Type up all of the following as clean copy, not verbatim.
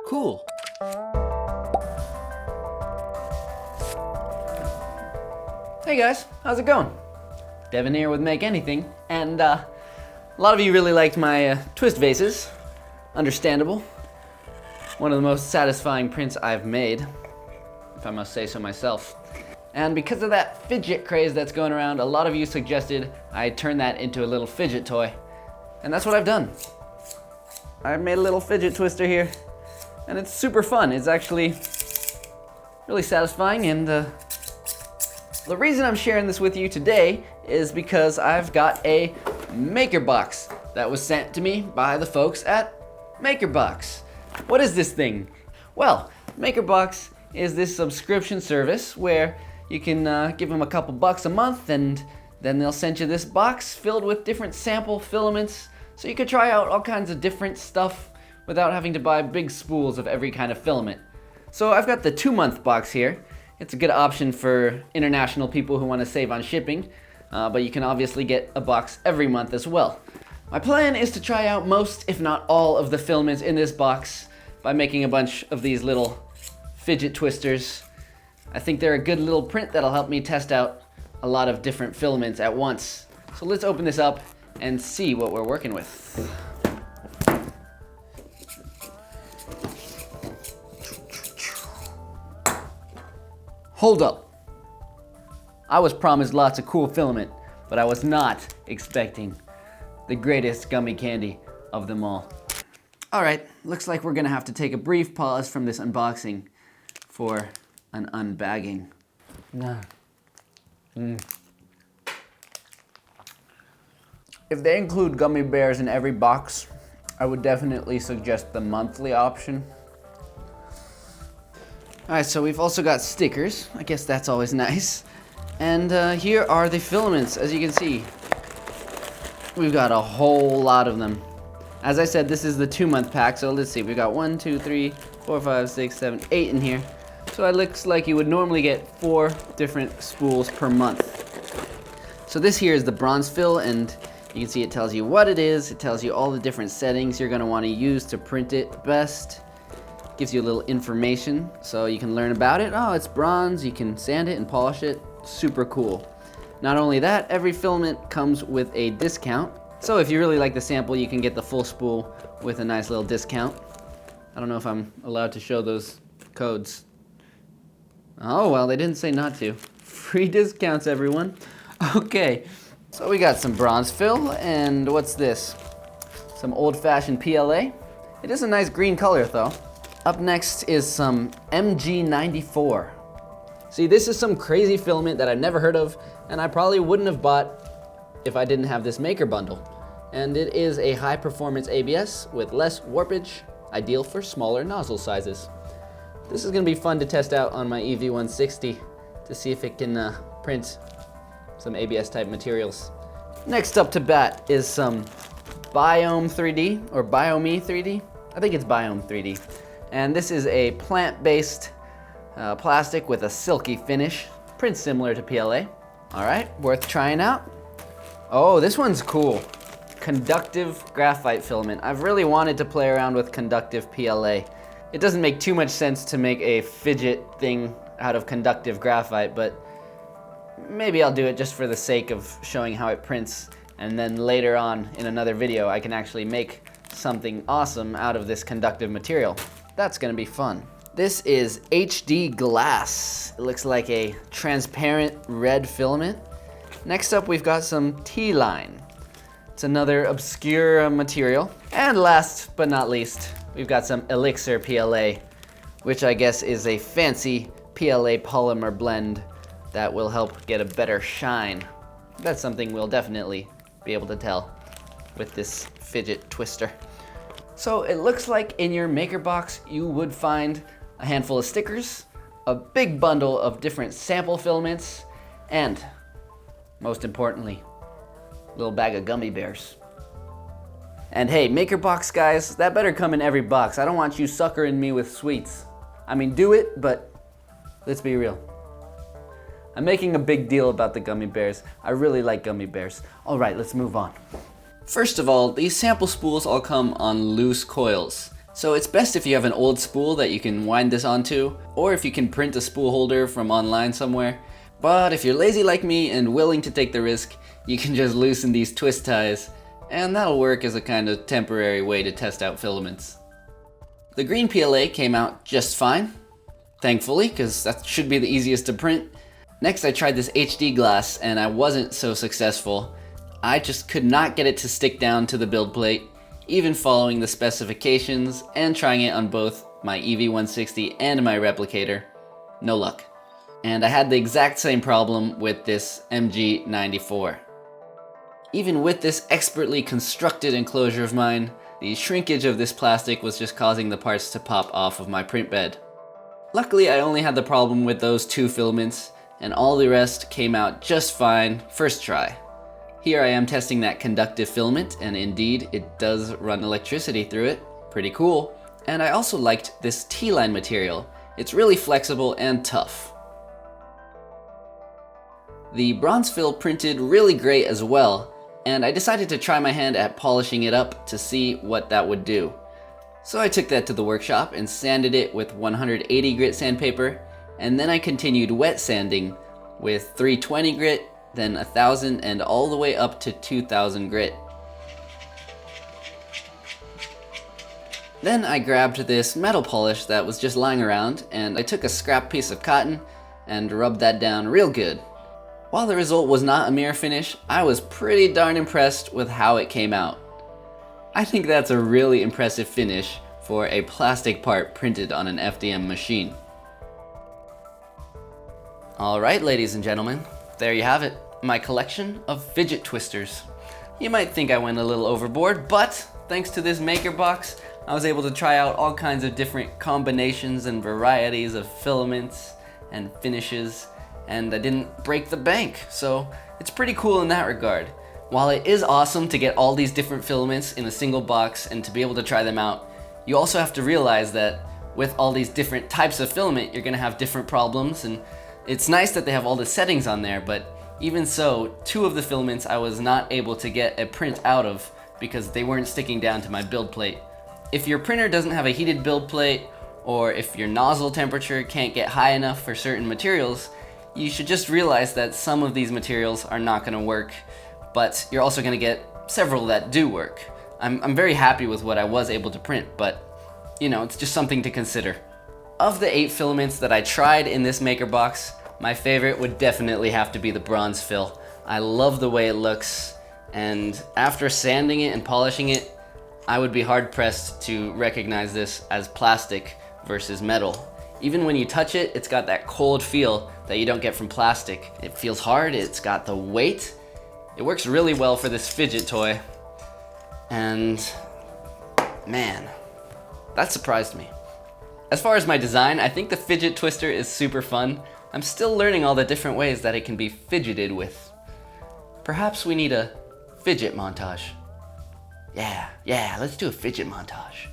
Cool. Hey guys, how's it going? Devin here with Make Anything, and a lot of you really liked my twist vases. Understandable. One of the most satisfying prints I've made, if I must say so myself. And because of that fidget craze that's going around, a lot of you suggested I turn that into a little fidget toy. And that's what I've done. I've made a little fidget twister here, and it's super fun. It's actually really satisfying, and the reason I'm sharing this with you today is because I've got a maker box that was sent to me by the folks at MakerBox. What is this thing? Well, MakerBox is this subscription service where you can give them a couple bucks a month, and then they'll send you this box filled with different sample filaments so you could try out all kinds of different stuff without having to buy big spools of every kind of filament. So I've got the 2-month box here. It's a good option for international people who want to save on shipping, but you can obviously get a box every month as well. My plan is to try out most, if not all, of the filaments in this box by making a bunch of these little fidget twisters. I think they're a good little print that'll help me test out a lot of different filaments at once. So let's open this up and see what we're working with. Hold up. I was promised lots of cool filament, but I was not expecting the greatest gummy candy of them all. All right, looks like we're gonna have to take a brief pause from this unboxing for an unbagging. If they include gummy bears in every box, I would definitely suggest the monthly option. All right, so we've also got stickers. I guess that's always nice. And here are the filaments. As you can see, we've got a whole lot of them. As I said, this is the 2-month pack, so let's see. We've got 1, 2, 3, 4, 5, 6, 7, 8 in here. So it looks like you would normally get 4 different spools per month. So this here is the bronze fill, and you can see it tells you what it is. It tells you all the different settings you're gonna wanna use to print it best. Gives you a little information so you can learn about it. Oh, it's bronze, you can sand it and polish it. Super cool. Not only that, every filament comes with a discount. So if you really like the sample, you can get the full spool with a nice little discount. I don't know if I'm allowed to show those codes. Oh, well, they didn't say not to. Free discounts, everyone. Okay, so we got some bronze fill, and what's this? Some old-fashioned PLA. It is a nice green color, though. Up next is some MG94. See, this is some crazy filament that I've never heard of, and I probably wouldn't have bought if I didn't have this maker bundle. And it is a high performance ABS with less warpage, ideal for smaller nozzle sizes. This is gonna be fun to test out on my EV160 to see if it can print some ABS type materials. Next up to bat is some Biome 3D, or Biome 3D. I think it's Biome 3D. And this is a plant-based plastic with a silky finish, prints similar to PLA. All right, worth trying out. Oh, this one's cool. Conductive graphite filament. I've really wanted to play around with conductive PLA. It doesn't make too much sense to make a fidget thing out of conductive graphite, but maybe I'll do it just for the sake of showing how it prints, and then later on in another video I can actually make something awesome out of this conductive material. That's gonna be fun. This is HD glass. It looks like a transparent red filament. Next up, we've got some T-line. It's another obscure material. And last but not least, we've got some Elixir PLA, which I guess is a fancy PLA polymer blend that will help get a better shine. That's something we'll definitely be able to tell with this fidget twister. So it looks like in your maker box you would find a handful of stickers, a big bundle of different sample filaments, and most importantly, a little bag of gummy bears. And hey, maker box guys, that better come in every box. I don't want you suckering me with sweets. I mean, do it, but let's be real. I'm making a big deal about the gummy bears. I really like gummy bears. All right, let's move on. First of all, these sample spools all come on loose coils. So it's best if you have an old spool that you can wind this onto, or if you can print a spool holder from online somewhere. But if you're lazy like me and willing to take the risk, you can just loosen these twist ties, and that'll work as a kind of temporary way to test out filaments. The green PLA came out just fine, thankfully, because that should be the easiest to print. Next I tried this HD glass and I wasn't so successful. I just could not get it to stick down to the build plate, even following the specifications and trying it on both my EV160 and my replicator. No luck. And I had the exact same problem with this MG94. Even with this expertly constructed enclosure of mine, the shrinkage of this plastic was just causing the parts to pop off of my print bed. Luckily, I only had the problem with those 2 filaments, and all the rest came out just fine first try. Here I am testing that conductive filament, and indeed it does run electricity through it. Pretty cool. And I also liked this T-line material. It's really flexible and tough. The bronze fill printed really great as well, and I decided to try my hand at polishing it up to see what that would do. So I took that to the workshop and sanded it with 180 grit sandpaper, and then I continued wet sanding with 320 grit, then 1000, and all the way up to 2000 grit. Then I grabbed this metal polish that was just lying around, and I took a scrap piece of cotton and rubbed that down real good. While the result was not a mirror finish, I was pretty darn impressed with how it came out. I think that's a really impressive finish for a plastic part printed on an FDM machine. Alright, ladies and gentlemen, there you have it, my collection of fidget twisters. You might think I went a little overboard, but thanks to this maker box, I was able to try out all kinds of different combinations and varieties of filaments and finishes, and I didn't break the bank, so it's pretty cool in that regard. While it is awesome to get all these different filaments in a single box and to be able to try them out, you also have to realize that with all these different types of filament, you're gonna have different problems, and it's nice that they have all the settings on there, but even so, 2 of the filaments I was not able to get a print out of because they weren't sticking down to my build plate. If your printer doesn't have a heated build plate, or if your nozzle temperature can't get high enough for certain materials, you should just realize that some of these materials are not gonna work, but you're also gonna get several that do work. I'm very happy with what I was able to print, but you know, it's just something to consider. Of the 8 filaments that I tried in this maker box, my favorite would definitely have to be the bronze fill. I love the way it looks, and after sanding it and polishing it, I would be hard pressed to recognize this as plastic versus metal. Even when you touch it, it's got that cold feel that you don't get from plastic. It feels hard, it's got the weight. It works really well for this fidget toy. And man, that surprised me. As far as my design, I think the fidget twister is super fun. I'm still learning all the different ways that it can be fidgeted with. Perhaps we need a fidget montage. Yeah, let's do a fidget montage.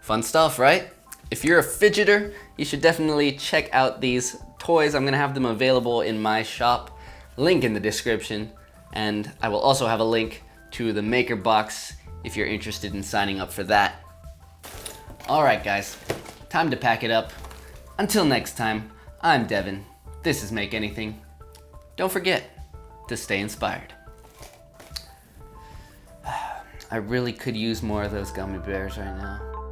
Fun stuff, right? If you're a fidgeter, you should definitely check out these toys. I'm gonna have them available in my shop, link in the description, and I will also have a link to the maker box if you're interested in signing up for that. Alright guys, time to pack it up. Until next time, I'm Devin. this is Make Anything. Don't forget to stay inspired. I really could use more of those gummy bears right now.